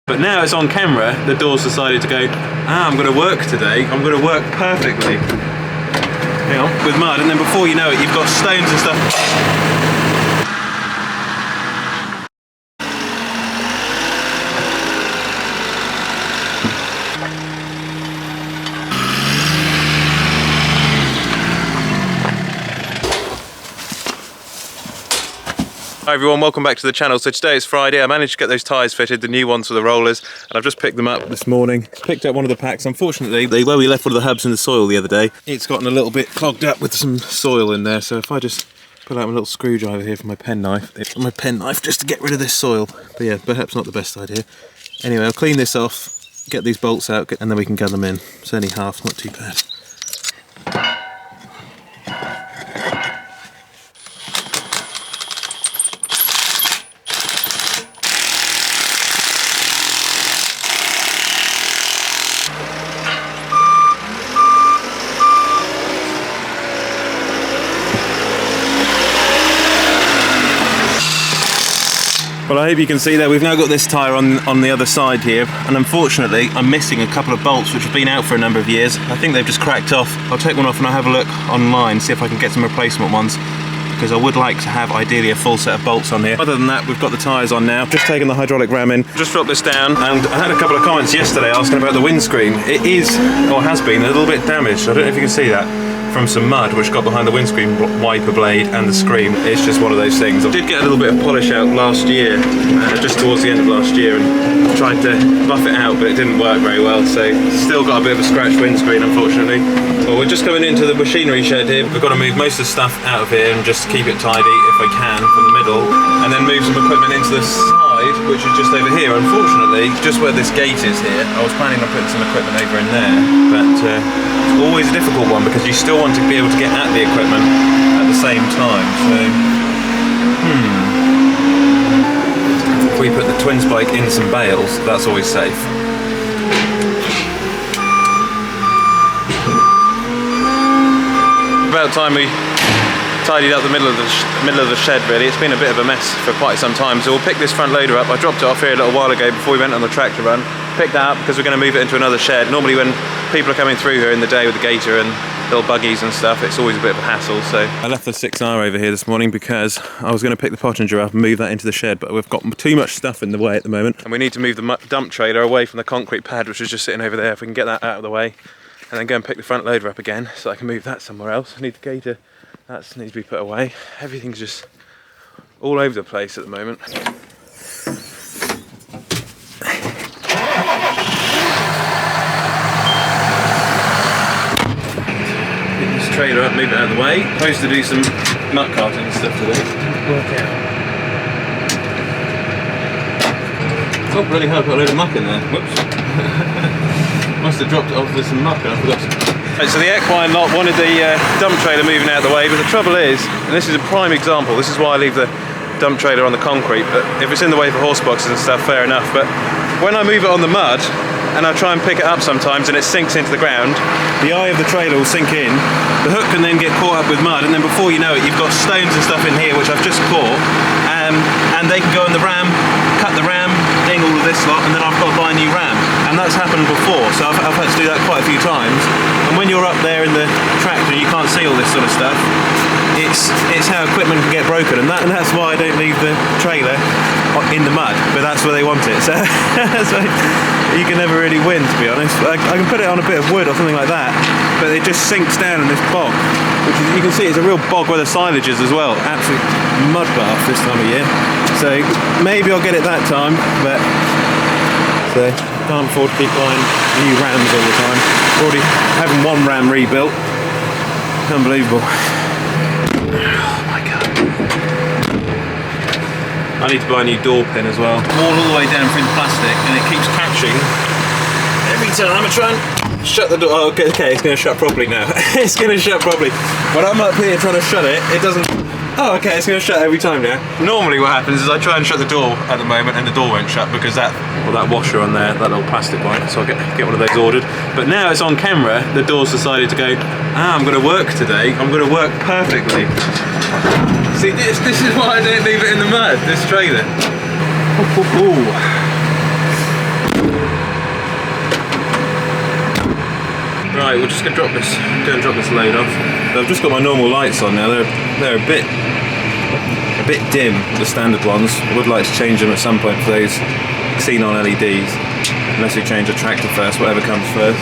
But now it's on camera, the door's decided to go, I'm going to work today, I'm going to work perfectly. Hang on, with mud, and then before you know it, you've got stones and stuff. Hi everyone, welcome back to the channel. So today it's Friday. I managed to get those tyres fitted, the new ones for the rollers, and I've just picked them up this morning. Picked up one of the packs. Unfortunately, where we left one of the hubs in the soil the other day, it's gotten a little bit clogged up with some soil in there. So if I just pull out my little screwdriver here for my penknife, just to get rid of this soil. But yeah, perhaps not the best idea. Anyway, I'll clean this off, get these bolts out, and then we can gather them in. It's only half, not too bad. Well, I hope you can see that we've now got this tyre on the other side here, and unfortunately I'm missing a couple of bolts which have been out for a number of years. I think they've just cracked off. I'll take one off and I'll have a look online, see if I can get some replacement ones, because I would like to have ideally a full set of bolts on here. Other than that, we've got the tyres on now. Just taken the hydraulic ram in. Just dropped this down, and I had a couple of comments yesterday asking about the windscreen. It is, or has been, a little bit damaged. I don't know if you can see that, from some mud which got behind the windscreen wiper blade and the screen. It's just one of those things. I did get a little bit of polish out last year, just towards the end of last year, and tried to buff it out, but it didn't work very well, so still got a bit of a scratched windscreen, unfortunately. Well, we're just coming into the machinery shed here. We've got to move most of the stuff out of here and just keep it tidy if I can from the middle, and then move some equipment into the side, which is just over here. Unfortunately, just where this gate is here, I was planning on putting some equipment over in there, but it's always a difficult one because you still want to be able to get at the equipment at the same time. So, if we put the twin spike in some bales, that's always safe. About time we tidied up the middle of the shed, really. It's been a bit of a mess for quite some time, so we'll pick this front loader up. I dropped it off here a little while ago before we went on the tractor run. Picked that up because we're going to move it into another shed. Normally when people are coming through here in the day with the gator and little buggies and stuff, it's always a bit of a hassle. So I left the 6R over here this morning because I was going to pick the Pottinger up and move that into the shed, but we've got too much stuff in the way at the moment, and we need to move the dump trailer away from the concrete pad which is just sitting over there. If we can get that out of the way, and then go and pick the front loader up again so I can move that somewhere else. I need the gator, that needs to be put away. Everything's just all over the place at the moment. Get this trailer up, move it out of the way. Supposed to do some muck carting and stuff today. Work out. Oh, really hard to put a load of muck in there. Whoops. Must have dropped it off with some muck and I forgot to. Right, so the equine lot wanted the dump trailer moving out of the way, but the trouble is, and this is a prime example, this is why I leave the dump trailer on the concrete, but if it's in the way for horse boxes and stuff, fair enough, but when I move it on the mud, and I try and pick it up sometimes and it sinks into the ground, the eye of the trailer will sink in, the hook can then get caught up with mud, and then before you know it, you've got stones and stuff in here, which I've just caught, and they can go in the ram, cut the ram, ding all of this lot, and then I've got to buy a new ram. And that's happened before, so I've had to do that quite a few times. And when you're up there in the tractor, you can't see all this sort of stuff. It's how equipment can get broken, and that's why I don't leave the trailer in the mud, but that's where they want it. So, so you can never really win, to be honest. I can put it on a bit of wood or something like that, but it just sinks down in this bog, which is, you can see it's a real bog where the silage is as well. Absolute mud bath this time of year. So maybe I'll get it that time, but so can't afford to keep buying new rams all the time. Already having one ram rebuilt. Unbelievable. Oh my god. I need to buy a new door pin as well. Wall all the way down through the plastic, and it keeps catching every time I try and shut the door. Oh, okay, it's going to shut properly now. It's going to shut properly. When I'm up here trying to shut it, it doesn't. Oh, okay, it's going to shut every time now. Normally what happens is I try and shut the door at the moment and the door won't shut because that washer on there, that little plastic one, so I'll get one of those ordered. But now it's on camera, the door's decided to go, I'm going to work today, I'm going to work perfectly. See, this is why I don't leave it in the mud, this trailer. Right, we're just gonna go and drop this load off. I've just got my normal lights on now. They're a bit dim, the standard ones. I would like to change them at some point for those xenon LEDs, unless we change the tractor first, whatever comes first.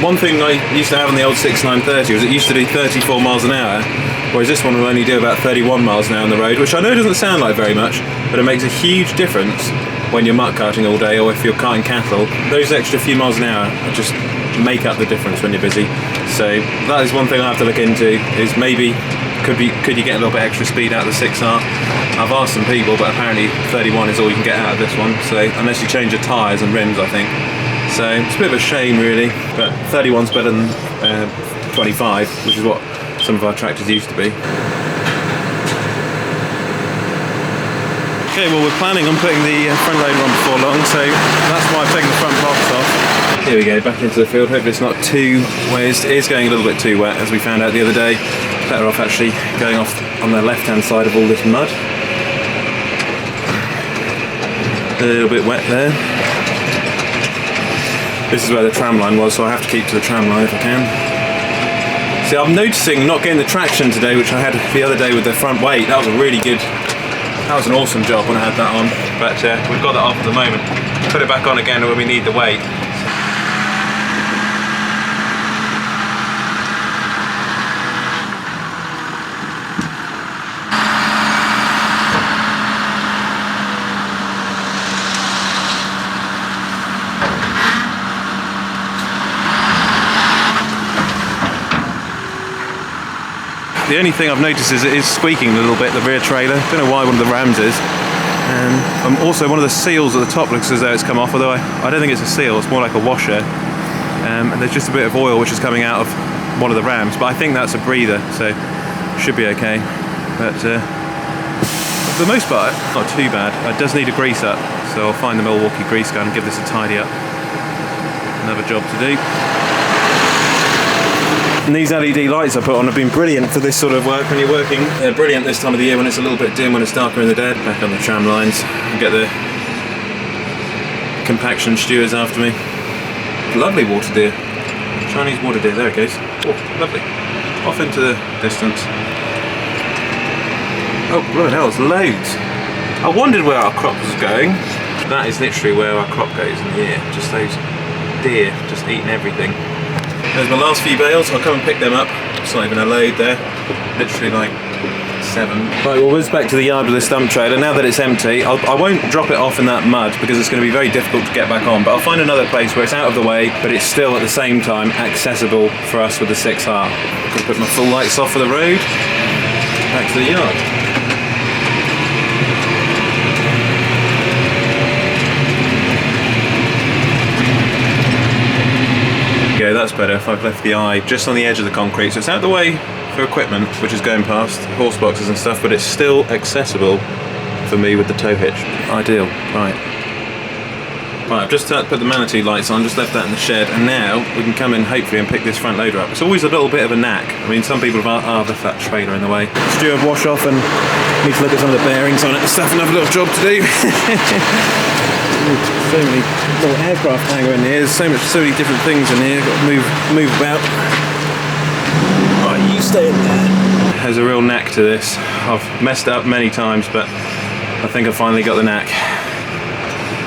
One thing I used to have on the old 6930 was it used to do 34 miles an hour, whereas this one will only do about 31 miles an hour on the road, which I know doesn't sound like very much, but it makes a huge difference when you're muck carting all day or if you're carting cattle. Those extra few miles an hour just make up the difference when you're busy. So that is one thing I have to look into, is maybe could you get a little bit extra speed out of the 6R? I've asked some people, but apparently 31 is all you can get out of this one, so unless you change your tyres and rims, I think. So it's a bit of a shame really, but 31's better than 25, which is what some of our tractors used to be. Okay, well we're planning on putting the front loader on before long, so that's why I've taken the front box off. Here we go, back into the field. Hopefully it's not too wet. It is going a little bit too wet, as we found out the other day. Better off actually going off on the left-hand side of all this mud. A little bit wet there. This is where the tram line was, so I have to keep to the tram line if I can. See, I'm noticing not getting the traction today, which I had the other day with the front weight. That was a really good, that was an awesome job when I had that on. But we've got that off at the moment. Put it back on again when we need the weight. The only thing I've noticed is it is squeaking a little bit, the rear trailer. Don't know why one of the Rams is. And also one of the seals at the top looks as though it's come off, although I don't think it's a seal, it's more like a washer. And there's just a bit of oil which is coming out of one of the Rams, but I think that's a breather, so should be okay. But for the most part, not too bad. It does need a grease up, so I'll find the Milwaukee grease gun and give this a tidy up. Another job to do. And these LED lights I put on have been brilliant for this sort of work when you're working. They're brilliant this time of the year when it's a little bit dim, when it's darker in the day. Back on the tram lines and get the compaction stewards after me. Lovely water deer. Chinese water deer, there it goes. Oh, lovely. Off into the distance. Oh, bloody hell, there's loads. I wondered where our crop was going. That is literally where our crop goes in the year. Just those deer just eating everything. There's my last few bales, I'll come and pick them up. It's not even a load there, literally like 7. Right, well we're back to the yard with this dump trailer. Now that it's empty, I won't drop it off in that mud because it's going to be very difficult to get back on, but I'll find another place where it's out of the way, but it's still at the same time accessible for us with the 6R. I'm going to put my full lights off for the road, back to the yard. Okay, that's better if I've left the eye just on the edge of the concrete, so it's out of the way for equipment which is going past, horse boxes and stuff, but it's still accessible for me with the tow hitch. Ideal. Right, I've just put the Manatee lights on, just left that in the shed, and now we can come in hopefully and pick this front loader up. It's always a little bit of a knack. I mean, some people have left that trailer in the way. Steward wash off and need to look at some of the bearings on it and stuff, and have a little job to do. So many little aircraft hangar in here. There's so many different things in here. Got to move about. Right, you stay in there. There's a real knack to this. I've messed up many times, but I think I finally got the knack.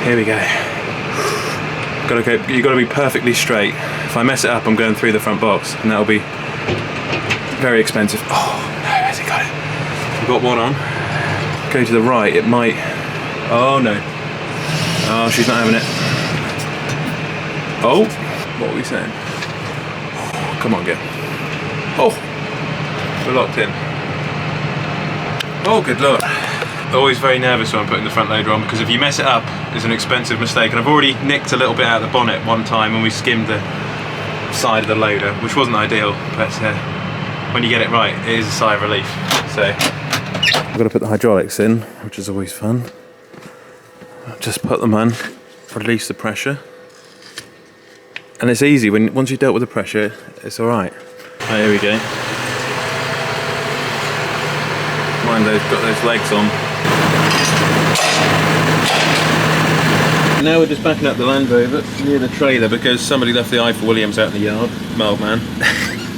Here we go. You've got to be perfectly straight. If I mess it up, I'm going through the front box, and that'll be very expensive. Oh no, has he got it? I've got one on. Go to the right. It might. Oh no. Oh, she's not having it. Oh, what are we saying? Come on, girl. Oh, we're locked in. Oh, good lord. Always very nervous when I'm putting the front loader on, because if you mess it up, it's an expensive mistake. And I've already nicked a little bit out of the bonnet one time when we skimmed the side of the loader, which wasn't ideal, but when you get it right, it is a sigh of relief. So I've got to put the hydraulics in, which is always fun. Just put them on, release the pressure, and it's easy. Once you've dealt with the pressure, it's all right. Right, here we go. Mind those, got those legs on. Now we're just backing up the Land Rover near the trailer because somebody left the Eiffel Williams out in the yard. Mild man.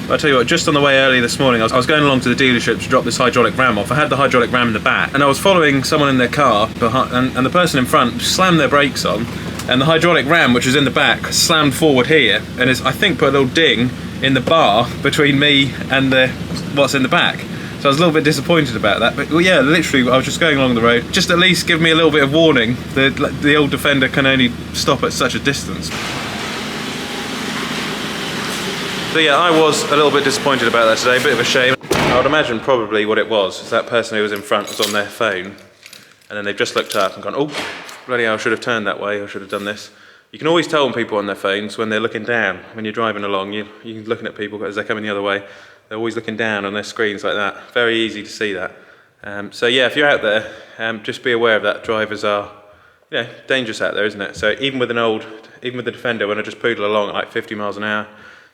I'll tell you what, just on the way early this morning, I was going along to the dealership to drop this hydraulic ram off. I had the hydraulic ram in the back, and I was following someone in their car, behind, and the person in front slammed their brakes on, and the hydraulic ram, which was in the back, slammed forward here, and I think put a little ding in the bar between me and what's in the back. So I was a little bit disappointed about that, but well, yeah, literally I was just going along the road. Just at least give me a little bit of warning. The old Defender can only stop at such a distance. So yeah, I was a little bit disappointed about that today, a bit of a shame. I would imagine probably what it was is that person who was in front was on their phone, and then they've just looked up and gone, oh, bloody hell, I should have turned that way, I should have done this. You can always tell when people are on their phones when they're looking down. When you're driving along, you're looking at people as they're coming the other way. They're always looking down on their screens like that. Very easy to see that. So yeah, if you're out there, just be aware of that. Drivers are, dangerous out there, isn't it? So even with the Defender, when I just poodle along at like 50 miles an hour,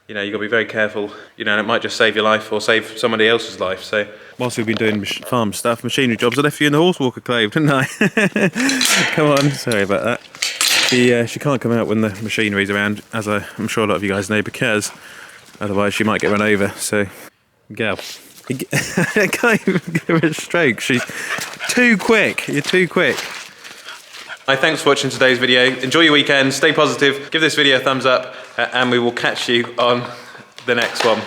you've got to be very careful, and it might just save your life or save somebody else's life. So whilst we've been doing farm stuff, machinery jobs, I left you in the horse walker clave, didn't I? Come on, sorry about that. She can't come out when the machinery's around, as I'm sure a lot of you guys know, because otherwise she might get run over. So, go. I can't even give her a stroke. She's too quick. You're too quick. Hi, thanks for watching today's video. Enjoy your weekend, stay positive, give this video a thumbs up, and we will catch you on the next one.